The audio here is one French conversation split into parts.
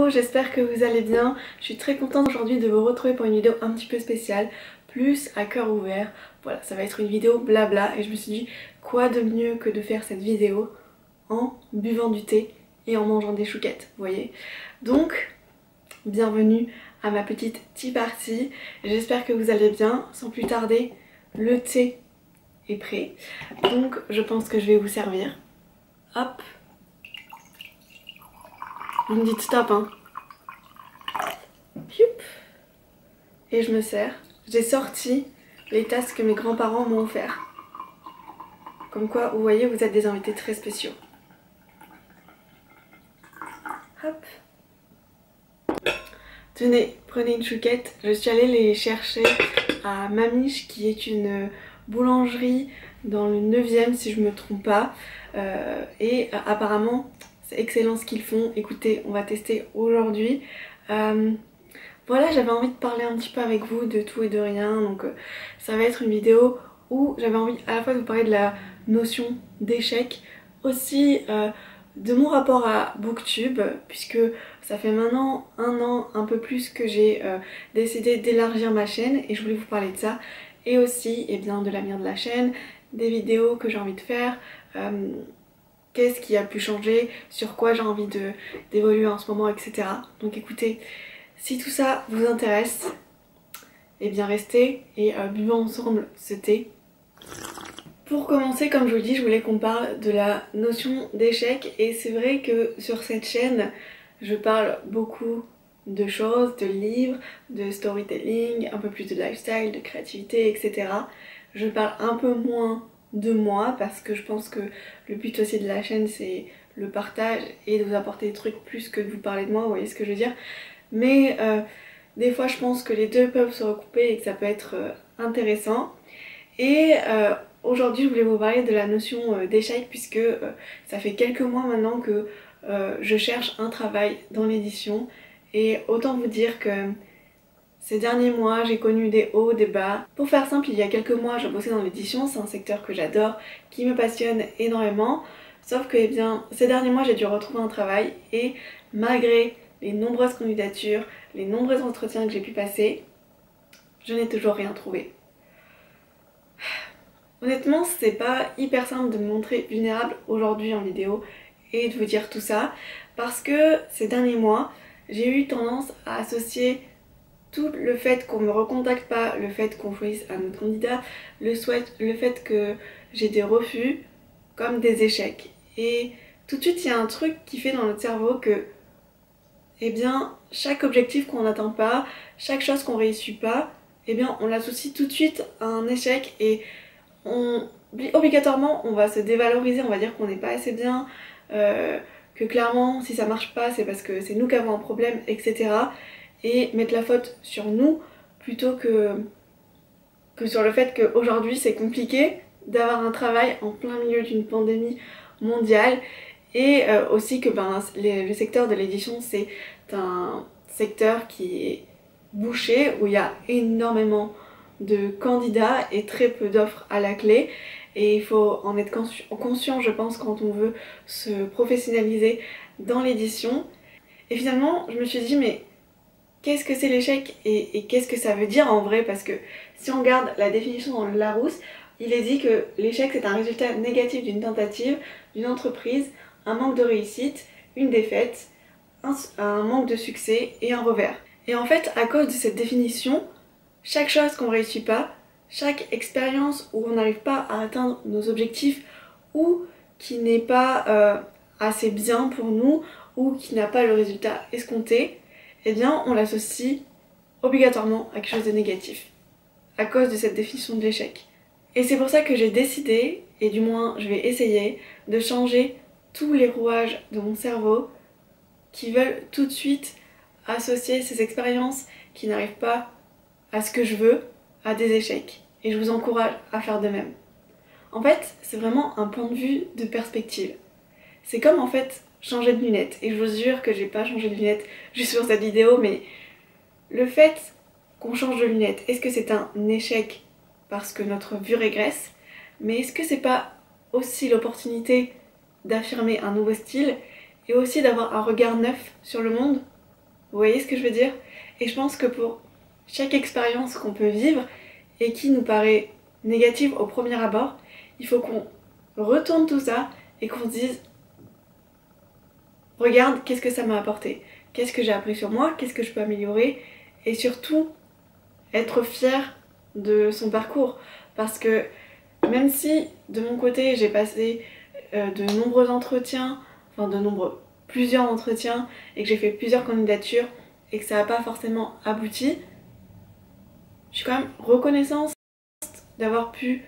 Hello, j'espère que vous allez bien. Je suis très contente aujourd'hui de vous retrouver pour une vidéo un petit peu spéciale, plus à cœur ouvert. Voilà, ça va être une vidéo blabla et je me suis dit quoi de mieux que de faire cette vidéo en buvant du thé et en mangeant des chouquettes, vous voyez. Donc, bienvenue à ma petite tea party. J'espère que vous allez bien. Sans plus tarder, le thé est prêt. Donc, je pense que je vais vous servir. Hop. Vous me dites stop, hein. Pioup. Et je me sers. J'ai sorti les tasses que mes grands-parents m'ont offert. Comme quoi, vous voyez, vous êtes des invités très spéciaux. Hop. Tenez, prenez une chouquette. Je suis allée les chercher à Mamiche, qui est une boulangerie dans le 9e, si je me trompe pas. Et apparemment, c'est excellent ce qu'ils font. Écoutez, on va tester aujourd'hui. Voilà, j'avais envie de parler un petit peu avec vous de tout et de rien. Donc ça va être une vidéo où j'avais envie à la fois de vous parler de la notion d'échec, aussi de mon rapport à Booktube, puisque ça fait maintenant un an, un peu plus, que j'ai décidé d'élargir ma chaîne et je voulais vous parler de ça. Et aussi bien, de l'avenir de la chaîne, des vidéos que j'ai envie de faire, qu'est-ce qui a pu changer, sur quoi j'ai envie d'évoluer en ce moment, etc. Donc écoutez, si tout ça vous intéresse, eh bien restez et buvons ensemble ce thé. Pour commencer, comme je vous le dis, je voulais qu'on parle de la notion d'échec. Et c'est vrai que sur cette chaîne, je parle beaucoup de choses, de livres, de storytelling, un peu plus de lifestyle, de créativité, etc. Je parle un peu moins de moi parce que je pense que le but aussi de la chaîne, c'est le partage et de vous apporter des trucs plus que de vous parler de moi, vous voyez ce que je veux dire. Mais des fois je pense que les deux peuvent se recouper et que ça peut être intéressant. Et aujourd'hui je voulais vous parler de la notion d'échec, puisque ça fait quelques mois maintenant que je cherche un travail dans l'édition. Et autant vous dire que ces derniers mois j'ai connu des hauts, des bas. Pour faire simple, il y a quelques mois je bossais dans l'édition, c'est un secteur que j'adore, qui me passionne énormément. Sauf que ces derniers mois j'ai dû retrouver un travail et malgré les nombreuses candidatures, les nombreux entretiens que j'ai pu passer, je n'ai toujours rien trouvé. Honnêtement, c'est pas hyper simple de me montrer vulnérable aujourd'hui en vidéo et de vous dire tout ça, parce que ces derniers mois, j'ai eu tendance à associer tout le fait qu'on me recontacte pas, le fait qu'on choisisse un autre candidat, le fait que j'ai des refus comme des échecs. Et tout de suite, il y a un truc qui fait dans notre cerveau que chaque objectif qu'on n'atteint pas, chaque chose qu'on réussit pas, on l'associe tout de suite à un échec et obligatoirement on va se dévaloriser, on va dire qu'on n'est pas assez bien, que clairement si ça marche pas c'est parce que c'est nous qui avons un problème, etc. Et mettre la faute sur nous plutôt que sur le fait qu'aujourd'hui c'est compliqué d'avoir un travail en plein milieu d'une pandémie mondiale. Et aussi que le secteur de l'édition, c'est un secteur qui est bouché, où il y a énormément de candidats et très peu d'offres à la clé. Et il faut en être conscient, je pense, quand on veut se professionnaliser dans l'édition. Et finalement, je me suis dit, mais qu'est-ce que c'est l'échec et qu'est-ce que ça veut dire en vrai? Parce que si on regarde la définition dans le Larousse, il est dit que l'échec c'est un résultat négatif d'une tentative, d'une entreprise, un manque de réussite, une défaite, un manque de succès et un revers. Et en fait, à cause de cette définition, chaque chose qu'on réussit pas, chaque expérience où on n'arrive pas à atteindre nos objectifs ou qui n'est pas assez bien pour nous ou qui n'a pas le résultat escompté, on l'associe obligatoirement à quelque chose de négatif, à cause de cette définition de l'échec. Et c'est pour ça que j'ai décidé, et du moins je vais essayer, de changer tous les rouages de mon cerveau qui veulent tout de suite associer ces expériences qui n'arrivent pas à ce que je veux à des échecs. Et je vous encourage à faire de même. En fait, c'est vraiment un point de vue de perspective. C'est comme en fait changer de lunettes. Et je vous jure que j'ai pas changé de lunettes juste sur cette vidéo, mais le fait qu'on change de lunettes, est-ce que c'est un échec parce que notre vue régresse? Mais est-ce que c'est pas aussi l'opportunité d'affirmer un nouveau style et aussi d'avoir un regard neuf sur le monde? Vous voyez ce que je veux dire? Et je pense que pour chaque expérience qu'on peut vivre et qui nous paraît négative au premier abord, il faut qu'on retourne tout ça et qu'on se dise regarde, qu'est-ce que ça m'a apporté? Qu'est-ce que j'ai appris sur moi? Qu'est-ce que je peux améliorer? Et surtout, être fier de son parcours. Parce que même si, de mon côté, j'ai passé de nombreux entretiens, enfin plusieurs entretiens, et que j'ai fait plusieurs candidatures, et que ça n'a pas forcément abouti, je suis quand même reconnaissante d'avoir pu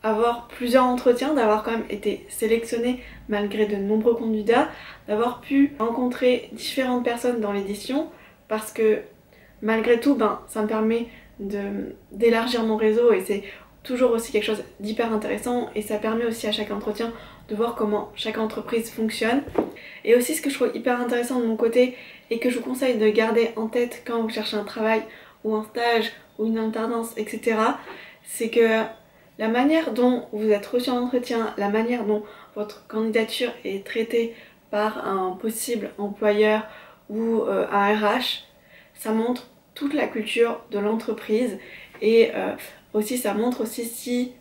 avoir plusieurs entretiens, d'avoir quand même été sélectionnée malgré de nombreux candidats, d'avoir pu rencontrer différentes personnes dans l'édition, parce que malgré tout, ça me permet d'élargir mon réseau et c'est toujours aussi quelque chose d'hyper intéressant et ça permet aussi à chaque entretien de voir comment chaque entreprise fonctionne. Et aussi ce que je trouve hyper intéressant de mon côté et que je vous conseille de garder en tête quand vous cherchez un travail ou un stage ou une alternance, etc., c'est que la manière dont vous êtes reçu en entretien, la manière dont votre candidature est traitée par un possible employeur ou un RH, ça montre toute la culture de l'entreprise et aussi ça montre aussi si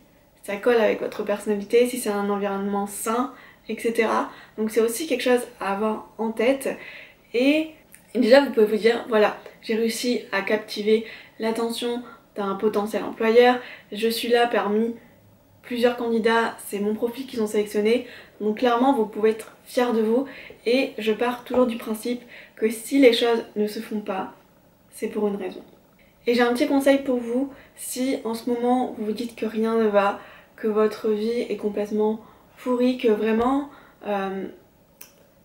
ça colle avec votre personnalité, si c'est un environnement sain, etc. Donc c'est aussi quelque chose à avoir en tête et déjà vous pouvez vous dire voilà, j'ai réussi à captiver l'attention d'un potentiel employeur, je suis là parmi plusieurs candidats, c'est mon profil qu'ils ont sélectionné, donc clairement vous pouvez être fiers de vous et je pars toujours du principe que si les choses ne se font pas, c'est pour une raison. Et j'ai un petit conseil pour vous, si en ce moment vous vous dites que rien ne va, que votre vie est complètement pourrie, que vraiment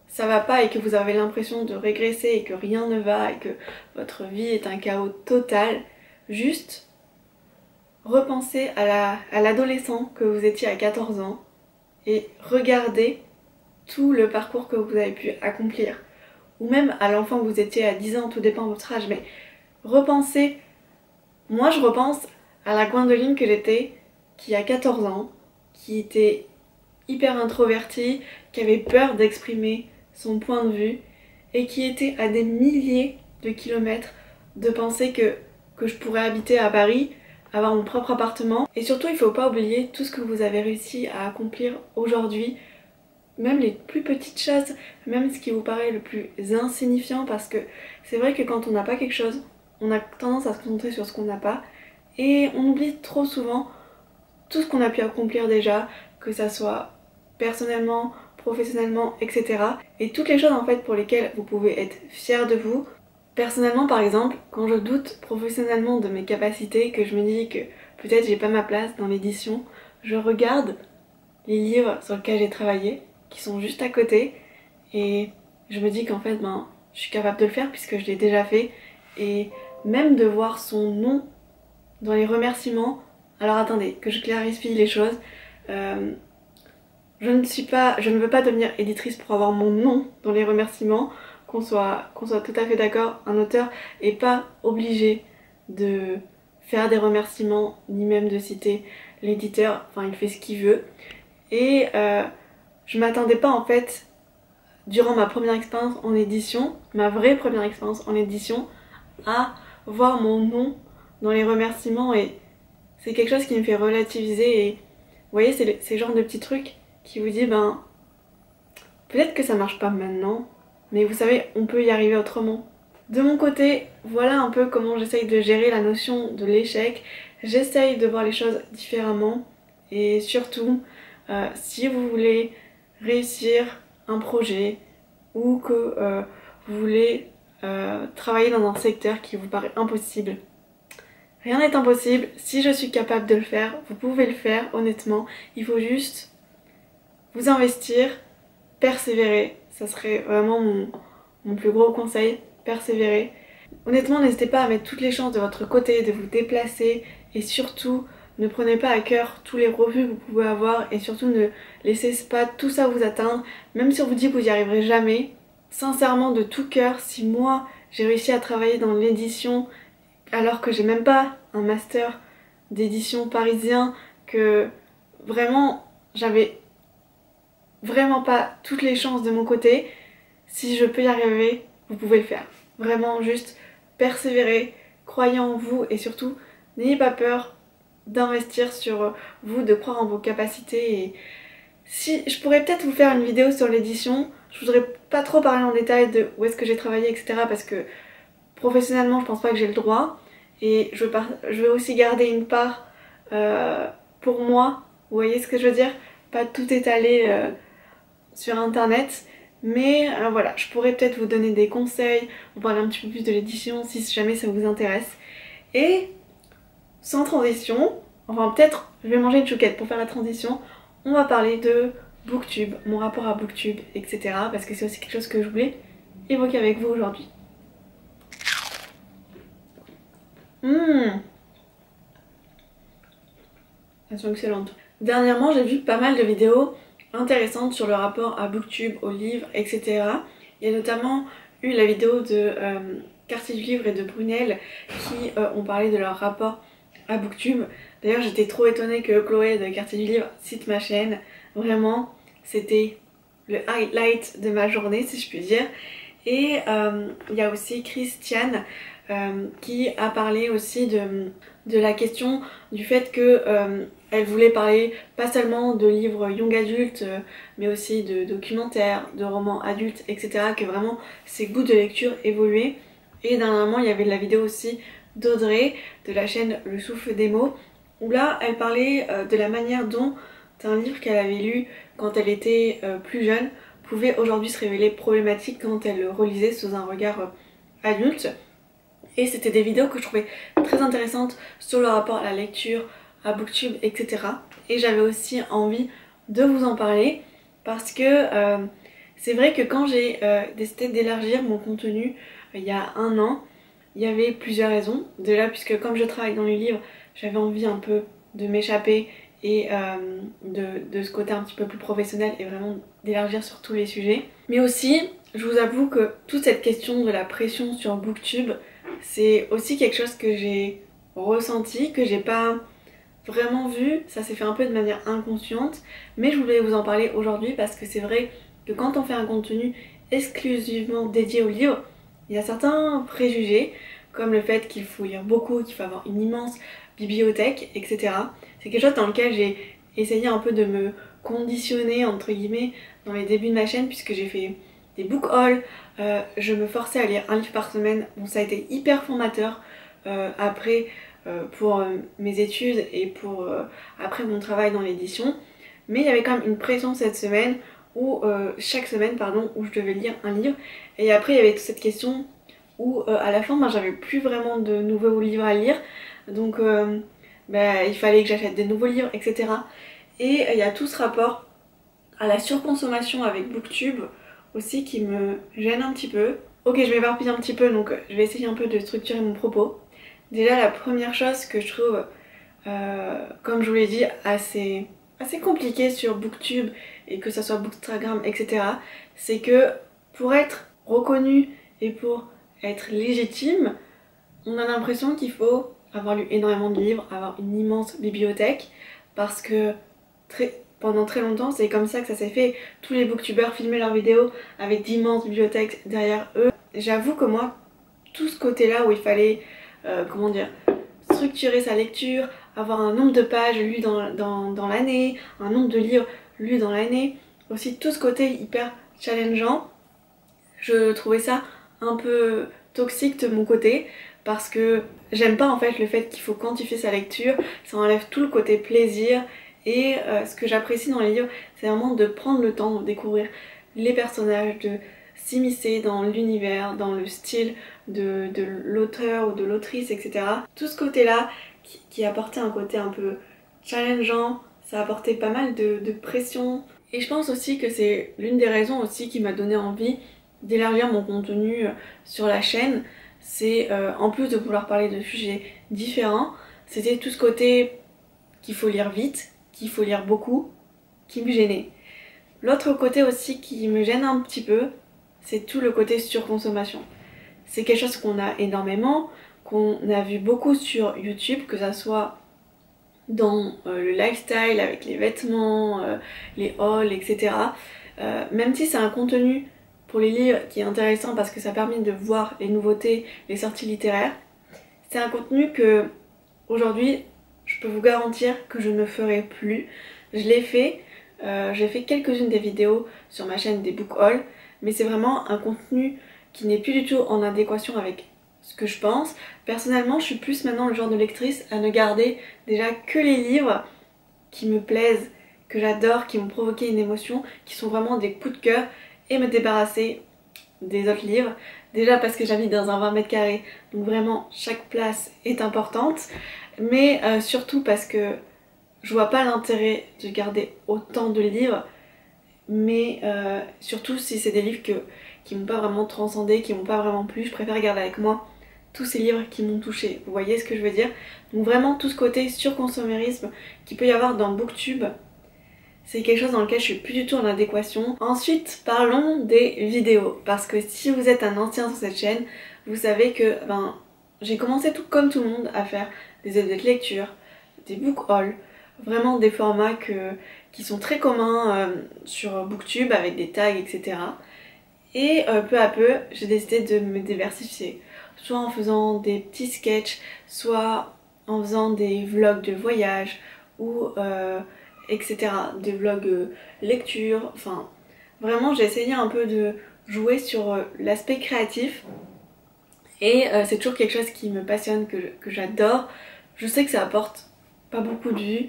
ça va pas et que vous avez l'impression de régresser et que rien ne va et que votre vie est un chaos total, juste repensez à l'adolescent que vous étiez à 14 ans et regardez tout le parcours que vous avez pu accomplir. Ou même à l'enfant que vous étiez à 10 ans, tout dépend de votre âge, mais repensez. Moi je repense à la Gwendoline que j'étais, qui a 14 ans, qui était hyper introvertie, qui avait peur d'exprimer son point de vue et qui était à des milliers de kilomètres de penser que je pourrais habiter à Paris, avoir mon propre appartement. Et surtout, il ne faut pas oublier tout ce que vous avez réussi à accomplir aujourd'hui, même les plus petites choses, même ce qui vous paraît le plus insignifiant, parce que c'est vrai que quand on n'a pas quelque chose, on a tendance à se concentrer sur ce qu'on n'a pas et on oublie trop souvent tout ce qu'on a pu accomplir déjà, que ça soit personnellement, professionnellement, etc. Et toutes les choses en fait pour lesquelles vous pouvez être fiers de vous. Personnellement par exemple, quand je doute professionnellement de mes capacités, que je me dis que peut-être j'ai pas ma place dans l'édition, je regarde les livres sur lesquels j'ai travaillé, qui sont juste à côté, et je me dis qu'en fait je suis capable de le faire puisque je l'ai déjà fait, et même de voir son nom dans les remerciements. Alors attendez, que je clarifie les choses. Je ne veux pas devenir éditrice pour avoir mon nom dans les remerciements, qu'on soit tout à fait d'accord, un auteur n'est pas obligé de faire des remerciements, ni même de citer l'éditeur, enfin il fait ce qu'il veut. Et je m'attendais pas en fait, durant ma première expérience en édition, ma vraie première expérience en édition, à voir mon nom dans les remerciements et c'est quelque chose qui me fait relativiser et vous voyez c'est le genre de petits trucs qui vous dit peut-être que ça marche pas maintenant mais vous savez on peut y arriver autrement. De mon côté voilà un peu comment j'essaye de gérer la notion de l'échec, j'essaye de voir les choses différemment et surtout si vous voulez réussir un projet ou que vous voulez travailler dans un secteur qui vous paraît impossible, rien n'est impossible, si je suis capable de le faire, vous pouvez le faire honnêtement, il faut juste vous investir, persévérer, ça serait vraiment mon plus gros conseil, persévérer. Honnêtement n'hésitez pas à mettre toutes les chances de votre côté, de vous déplacer et surtout ne prenez pas à cœur tous les refus que vous pouvez avoir et surtout ne laissez pas tout ça vous atteindre, même si on vous dit que vous n'y arriverez jamais. Sincèrement de tout cœur, si moi j'ai réussi à travailler dans l'édition alors que j'ai même pas un master d'édition parisien, que vraiment j'avais vraiment pas toutes les chances de mon côté, si je peux y arriver, vous pouvez le faire. Vraiment juste persévérer, croyez en vous et surtout n'ayez pas peur d'investir sur vous, de croire en vos capacités. Et si je pourrais peut-être vous faire une vidéo sur l'édition, je voudrais pas trop parler en détail de où est-ce que j'ai travaillé, etc. parce que professionnellement je pense pas que j'ai le droit et je veux aussi garder une part pour moi, vous voyez ce que je veux dire, pas tout étaler sur internet. Mais voilà, je pourrais peut-être vous donner des conseils, vous parler un petit peu plus de l'édition si jamais ça vous intéresse. Et sans transition, enfin peut-être je vais manger une chouquette pour faire la transition, on va parler de Booktube, mon rapport à Booktube, etc. Parce que c'est aussi quelque chose que je voulais évoquer avec vous aujourd'hui. Elles sont excellentes. Dernièrement, j'ai vu pas mal de vidéos intéressantes sur le rapport à Booktube, aux livres, etc. Il y a notamment eu la vidéo de Quartier du Livre et de Brunel qui ont parlé de leur rapport à Booktube. D'ailleurs, j'étais trop étonnée que Chloé de Quartier du Livre cite ma chaîne. Vraiment, c'était le highlight de ma journée, si je puis dire. Et il y a aussi Christiane qui a parlé aussi de la question du fait que elle voulait parler pas seulement de livres young adultes mais aussi de documentaires, de romans adultes, etc. Que vraiment ses goûts de lecture évoluaient. Et dernièrement il y avait la vidéo aussi d'Audrey de la chaîne Le Souffle des mots où là elle parlait de la manière dont un livre qu'elle avait lu quand elle était plus jeune pouvait aujourd'hui se révéler problématique quand elle le relisait sous un regard adulte. Et c'était des vidéos que je trouvais très intéressantes sur le rapport à la lecture, à Booktube, etc. Et j'avais aussi envie de vous en parler parce que c'est vrai que quand j'ai décidé d'élargir mon contenu il y a un an, il y avait plusieurs raisons. Déjà puisque comme je travaille dans les livres, j'avais envie un peu de m'échapper et de ce côté un petit peu plus professionnel et vraiment d'élargir sur tous les sujets. Mais aussi, je vous avoue que toute cette question de la pression sur Booktube, c'est aussi quelque chose que j'ai ressenti, que j'ai pas vraiment vu, ça s'est fait un peu de manière inconsciente, mais je voulais vous en parler aujourd'hui parce que c'est vrai que quand on fait un contenu exclusivement dédié au livre, il y a certains préjugés, comme le fait qu'il faut lire beaucoup, qu'il faut avoir une immense bibliothèque, etc. C'est quelque chose dans lequel j'ai essayé un peu de me conditionner, entre guillemets, dans les débuts de ma chaîne, puisque j'ai fait des book hauls, je me forçais à lire un livre par semaine. Bon, ça a été hyper formateur après pour mes études et pour après mon travail dans l'édition, mais il y avait quand même une pression cette semaine où chaque semaine pardon, où je devais lire un livre. Et après il y avait toute cette question où à la fin j'avais plus vraiment de nouveaux livres à lire, donc il fallait que j'achète des nouveaux livres, etc. Et il y a tout ce rapport à la surconsommation avec Booktube aussi qui me gêne un petit peu. Ok, je vais m'éparpiller un petit peu, donc je vais essayer un peu de structurer mon propos. Déjà la première chose que je trouve, comme je vous l'ai dit, assez compliquée sur Booktube et que ça soit Bookstagram, etc. c'est que pour être reconnu et pour être légitime, on a l'impression qu'il faut avoir lu énormément de livres, avoir une immense bibliothèque, parce que pendant très longtemps c'est comme ça que ça s'est fait. Tous les booktubeurs filmaient leurs vidéos avec d'immenses bibliothèques derrière eux. J'avoue que moi, tout ce côté là où il fallait, comment dire, structurer sa lecture, avoir un nombre de pages lues dans l'année, un nombre de livres lus dans l'année, aussi tout ce côté hyper challengeant, je trouvais ça un peu toxique de mon côté, parce que j'aime pas en fait le fait qu'il faut quantifier sa lecture, ça enlève tout le côté plaisir. Et ce que j'apprécie dans les livres, c'est vraiment de prendre le temps de découvrir les personnages, de s'immiscer dans l'univers, dans le style de l'auteur ou de l'autrice, etc. Tout ce côté-là qui apportait un côté un peu challengeant, ça apportait pas mal de pression. Et je pense aussi que c'est l'une des raisons aussi qui m'a donné envie d'élargir mon contenu sur la chaîne. C'est en plus de vouloir parler de sujets différents, c'était tout ce côté qu'il faut lire vite, qu'il faut lire beaucoup, qui me gênait. L'autre côté aussi qui me gêne un petit peu, c'est tout le côté surconsommation. C'est quelque chose qu'on a énormément, qu'on a vu beaucoup sur YouTube, que ça soit dans le lifestyle avec les vêtements, les hauls, etc. Même si c'est un contenu pour les livres qui est intéressant parce que ça permet de voir les nouveautés, les sorties littéraires. C'est un contenu que aujourd'hui je peux vous garantir que je ne ferai plus. Je l'ai fait, j'ai fait quelques-unes des vidéos sur ma chaîne des book hauls, mais c'est vraiment un contenu qui n'est plus du tout en adéquation avec ce que je pense. Personnellement, je suis plus maintenant le genre de lectrice à ne garder déjà que les livres qui me plaisent, que j'adore, qui m'ont provoqué une émotion, qui sont vraiment des coups de cœur, et me débarrasser des autres livres. Déjà parce que j'habite dans un 20 mètres carrés, donc vraiment chaque place est importante, mais surtout parce que je vois pas l'intérêt de garder autant de livres, mais surtout si c'est des livres qui m'ont pas vraiment transcendé, qui m'ont pas vraiment plu, je préfère garder avec moi tous ces livres qui m'ont touché. Vous voyez ce que je veux dire? Donc vraiment tout ce côté surconsommérisme qu'il peut y avoir dans Booktube, c'est quelque chose dans lequel je suis plus du tout en adéquation. Ensuite, parlons des vidéos, parce que si vous êtes un ancien sur cette chaîne, vous savez que j'ai commencé tout comme tout le monde à faire des aides de lecture, des book hauls, vraiment des formats qui sont très communs sur Booktube avec des tags, etc. Et peu à peu, j'ai décidé de me diversifier, soit en faisant des petits sketchs, soit en faisant des vlogs de voyage ou etc. Des vlogs lecture, enfin vraiment j'ai essayé un peu de jouer sur l'aspect créatif et c'est toujours quelque chose qui me passionne, que j'adore. Je sais que ça apporte pas beaucoup de vues,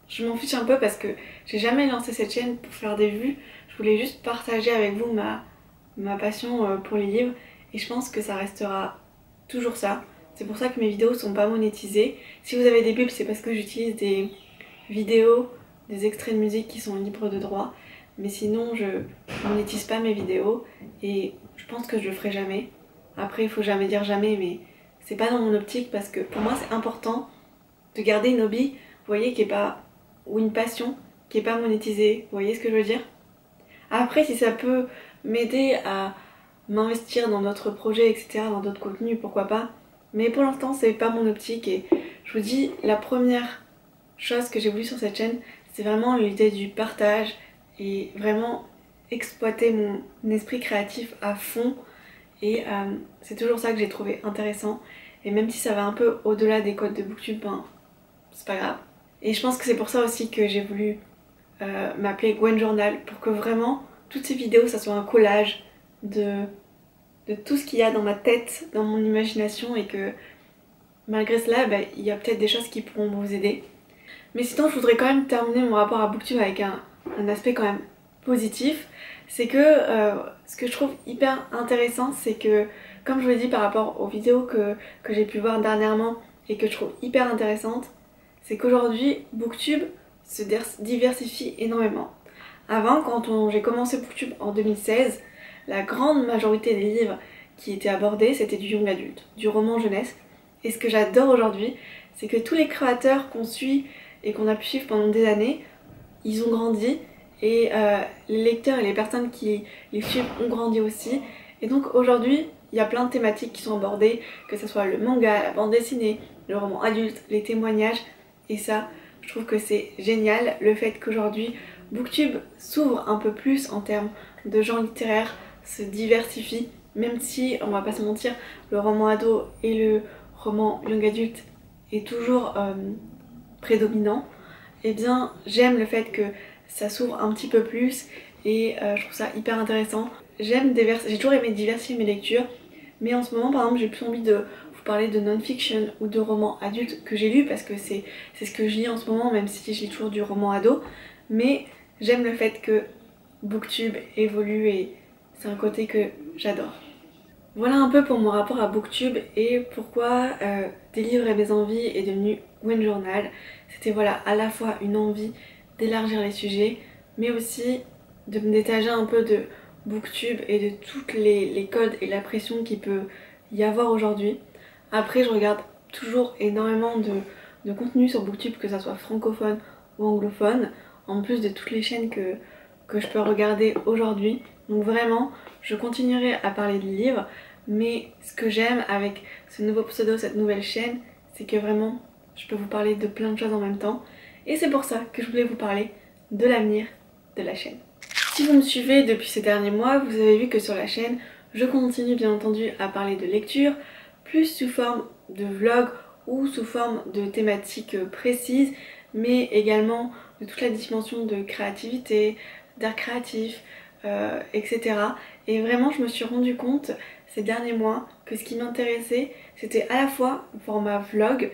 je m'en fiche un peu parce que j'ai jamais lancé cette chaîne pour faire des vues, je voulais juste partager avec vous ma passion pour les livres et je pense que ça restera toujours ça. C'est pour ça que mes vidéos sont pas monétisées. Si vous avez des pubs, c'est parce que j'utilise des vidéos, des extraits de musique qui sont libres de droit, mais sinon je monétise pas mes vidéos et je pense que je le ferai jamais. Après il faut jamais dire jamais, mais c'est pas dans mon optique parce que pour moi c'est important de garder une hobby, vous voyez, qui est pas, ou une passion qui est pas monétisée, vous voyez ce que je veux dire? Après si ça peut m'aider à m'investir dans d'autres projets, etc., dans d'autres contenus, pourquoi pas, mais pour l'instant c'est pas mon optique et je vous dis, la première chose que j'ai voulu sur cette chaîne, c'est vraiment l'idée du partage et vraiment exploiter mon esprit créatif à fond et c'est toujours ça que j'ai trouvé intéressant et même si ça va un peu au-delà des codes de Booktube, c'est pas grave. Et je pense que c'est pour ça aussi que j'ai voulu m'appeler Gwen Journal, pour que vraiment toutes ces vidéos ça soit un collage de tout ce qu'il y a dans ma tête, dans mon imagination et que malgré cela, il y a peut-être des choses qui pourront vous aider. Mais sinon je voudrais quand même terminer mon rapport à Booktube avec un aspect quand même positif. C'est que ce que je trouve hyper intéressant, c'est que comme je vous l'ai dit par rapport aux vidéos que j'ai pu voir dernièrement et que je trouve hyper intéressantes, c'est qu'aujourd'hui Booktube se diversifie énormément. Avant, quand j'ai commencé Booktube en 2016, la grande majorité des livres qui étaient abordés c'était du young adulte, du roman jeunesse. Et ce que j'adore aujourd'hui, c'est que tous les créateurs qu'on suit et qu'on a pu suivre pendant des années, ils ont grandi et les lecteurs et les personnes qui les suivent ont grandi aussi. Et donc aujourd'hui, il y a plein de thématiques qui sont abordées, que ce soit le manga, la bande dessinée, le roman adulte, les témoignages. Et ça, je trouve que c'est génial, le fait qu'aujourd'hui, Booktube s'ouvre un peu plus en termes de genres littéraires, se diversifie, même si, on va pas se mentir, le roman ado et le roman young adulte est toujours prédominant. Et bien j'aime le fait que ça s'ouvre un petit peu plus et je trouve ça hyper intéressant. J'ai toujours aimé diversifier mes lectures, mais en ce moment par exemple j'ai plus envie de vous parler de non-fiction ou de romans adultes que j'ai lus parce que c'est ce que je lis en ce moment, même si je lis toujours du roman ado, mais j'aime le fait que Booktube évolue et c'est un côté que j'adore. Voilà un peu pour mon rapport à Booktube et pourquoi Délivrer mes envies est devenu Gwen Journal. C'était voilà à la fois une envie d'élargir les sujets, mais aussi de me détacher un peu de Booktube et de toutes les codes et la pression qu'il peut y avoir aujourd'hui. Après je regarde toujours énormément de contenu sur Booktube, que ça soit francophone ou anglophone, en plus de toutes les chaînes que je peux regarder aujourd'hui. Donc vraiment, je continuerai à parler de livres, mais ce que j'aime avec ce nouveau pseudo, cette nouvelle chaîne, c'est que vraiment, je peux vous parler de plein de choses en même temps. Et c'est pour ça que je voulais vous parler de l'avenir de la chaîne. Si Si vous me suivez depuis ces derniers mois, vous avez vu que sur la chaîne, je continue bien entendu à parler de lecture, plus sous forme de vlog ou sous forme de thématiques précises, mais également de toute la dimension de créativité, d'art créatif, etc. Et vraiment je me suis rendu compte ces derniers mois que ce qui m'intéressait c'était à la fois le format vlog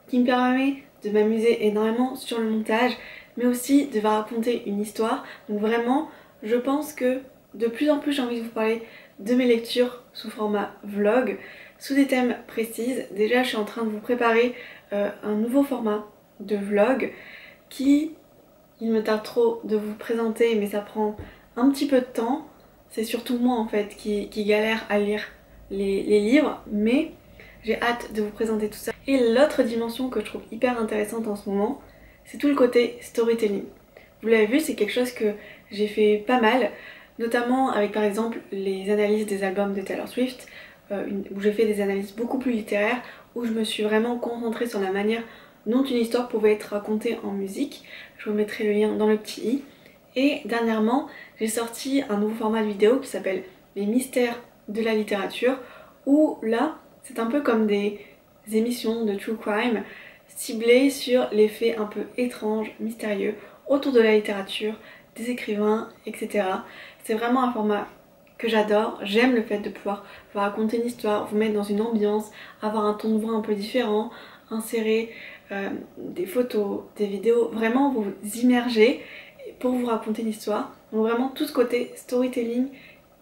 qui me permet de m'amuser énormément sur le montage, mais aussi de raconter une histoire. Donc vraiment je pense que de plus en plus j'ai envie de vous parler de mes lectures sous format vlog, sous des thèmes précis. Déjà je suis en train de vous préparer un nouveau format de vlog qui, il me tarde trop de vous présenter mais ça prend un petit peu de temps. C'est surtout moi en fait qui galère à lire les livres, mais j'ai hâte de vous présenter tout ça. Et l'autre dimension que je trouve hyper intéressante en ce moment, c'est tout le côté storytelling. Vous l'avez vu, c'est quelque chose que j'ai fait pas mal, notamment avec par exemple les analyses des albums de Taylor Swift, où j'ai fait des analyses beaucoup plus littéraires, où je me suis vraiment concentrée sur la manière dont une histoire pouvait être racontée en musique. Je vous mettrai le lien dans le petit i. Et dernièrement, j'ai sorti un nouveau format de vidéo qui s'appelle Les mystères de la littérature, où là, c'est un peu comme des émissions de true crime ciblées sur les faits un peu étranges, mystérieux autour de la littérature, des écrivains, etc. C'est vraiment un format que j'adore. J'aime le fait de pouvoir vous raconter une histoire, vous mettre dans une ambiance, avoir un ton de voix un peu différent, insérer des photos, des vidéos, vraiment vous immerger pour vous raconter une histoire. Donc vraiment tout ce côté storytelling,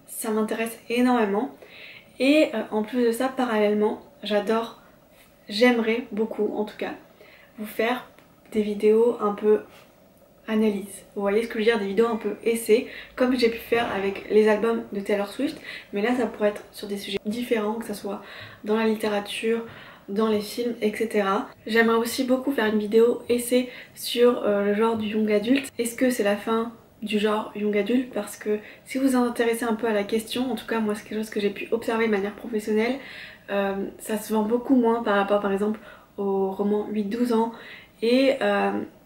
ça m'intéresse énormément. Et en plus de ça, parallèlement, j'aimerais beaucoup en tout cas, vous faire des vidéos un peu analyse. Vous voyez ce que je veux dire, des vidéos un peu essais, comme j'ai pu faire avec les albums de Taylor Swift, mais là ça pourrait être sur des sujets différents, que ce soit dans la littérature, dans les films, etc. J'aimerais aussi beaucoup faire une vidéo essai sur le genre du young adulte. Est-ce que c'est la fin du genre young adulte? Parce que si vous vous intéressez un peu à la question, en tout cas moi c'est quelque chose que j'ai pu observer de manière professionnelle, ça se vend beaucoup moins par rapport par exemple au roman 8-12 ans. Et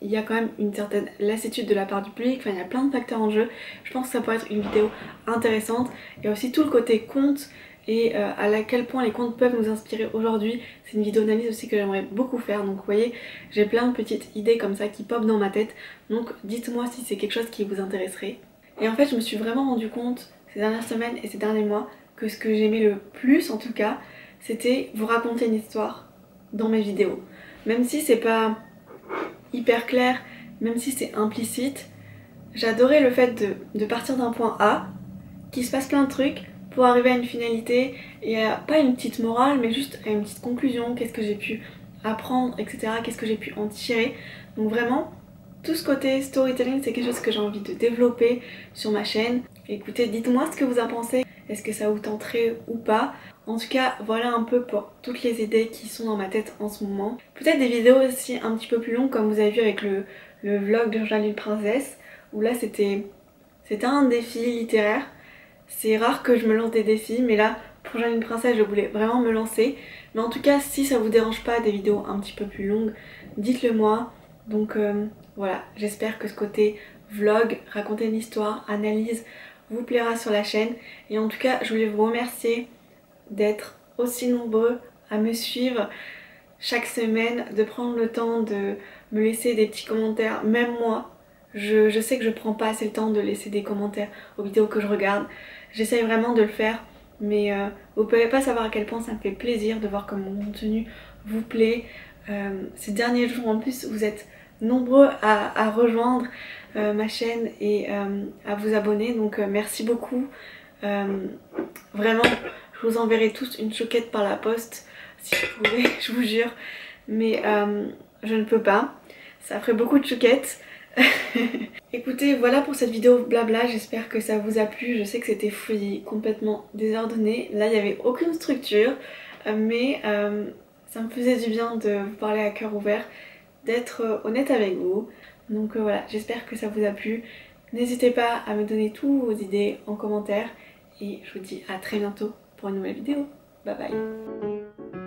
il y a quand même une certaine lassitude de la part du public, enfin il y a plein de facteurs en jeu. Je pense que ça pourrait être une vidéo intéressante. Et aussi tout le côté conte et à quel point les contes peuvent nous inspirer aujourd'hui. C'est une vidéo d'analyse aussi que j'aimerais beaucoup faire. Donc vous voyez, j'ai plein de petites idées comme ça qui popent dans ma tête. Donc dites-moi si c'est quelque chose qui vous intéresserait. Et en fait je me suis vraiment rendu compte ces dernières semaines et ces derniers mois que ce que j'aimais le plus en tout cas, c'était vous raconter une histoire dans mes vidéos. Même si c'est pas hyper clair, même si c'est implicite, j'adorais le fait de partir d'un point A, qu'il se passe plein de trucs pour arriver à une finalité et à, pas une petite morale mais juste à une petite conclusion, qu'est-ce que j'ai pu apprendre, etc., qu'est-ce que j'ai pu en tirer. Donc vraiment tout ce côté storytelling c'est quelque chose que j'ai envie de développer sur ma chaîne. Écoutez, dites-moi ce que vous en pensez, est-ce que ça vous tenterait ou pas. En tout cas, voilà un peu pour toutes les idées qui sont dans ma tête en ce moment. Peut-être des vidéos aussi un petit peu plus longues comme vous avez vu avec le vlog de Journal d'une princesse, où là c'était un défi littéraire. C'est rare que je me lance des défis, mais là pour Journal d'une princesse je voulais vraiment me lancer. Mais en tout cas, si ça vous dérange pas des vidéos un petit peu plus longues, dites-le moi. Donc voilà, j'espère que ce côté vlog, raconter une histoire, analyse, vous plaira sur la chaîne. Et en tout cas, je voulais vous remercier d'être aussi nombreux à me suivre chaque semaine, de prendre le temps de me laisser des petits commentaires. Même moi, je sais que je prends pas assez le temps de laisser des commentaires aux vidéos que je regarde. J'essaye vraiment de le faire, mais vous pouvez pas savoir à quel point ça me fait plaisir de voir que mon contenu vous plaît. Ces derniers jours en plus, vous êtes nombreux à rejoindre ma chaîne et à vous abonner, donc merci beaucoup. Vraiment, je vous enverrai tous une choquette par la poste si je pouvais, je vous jure, mais je ne peux pas, ça ferait beaucoup de choquettes. Écoutez, voilà pour cette vidéo blabla, j'espère que ça vous a plu. Je sais que c'était fouillis, complètement désordonné, là il n'y avait aucune structure, mais ça me faisait du bien de vous parler à cœur ouvert, d'être honnête avec vous. Donc voilà, j'espère que ça vous a plu. N'hésitez pas à me donner toutes vos idées en commentaire et je vous dis à très bientôt pour une nouvelle vidéo. Bye bye.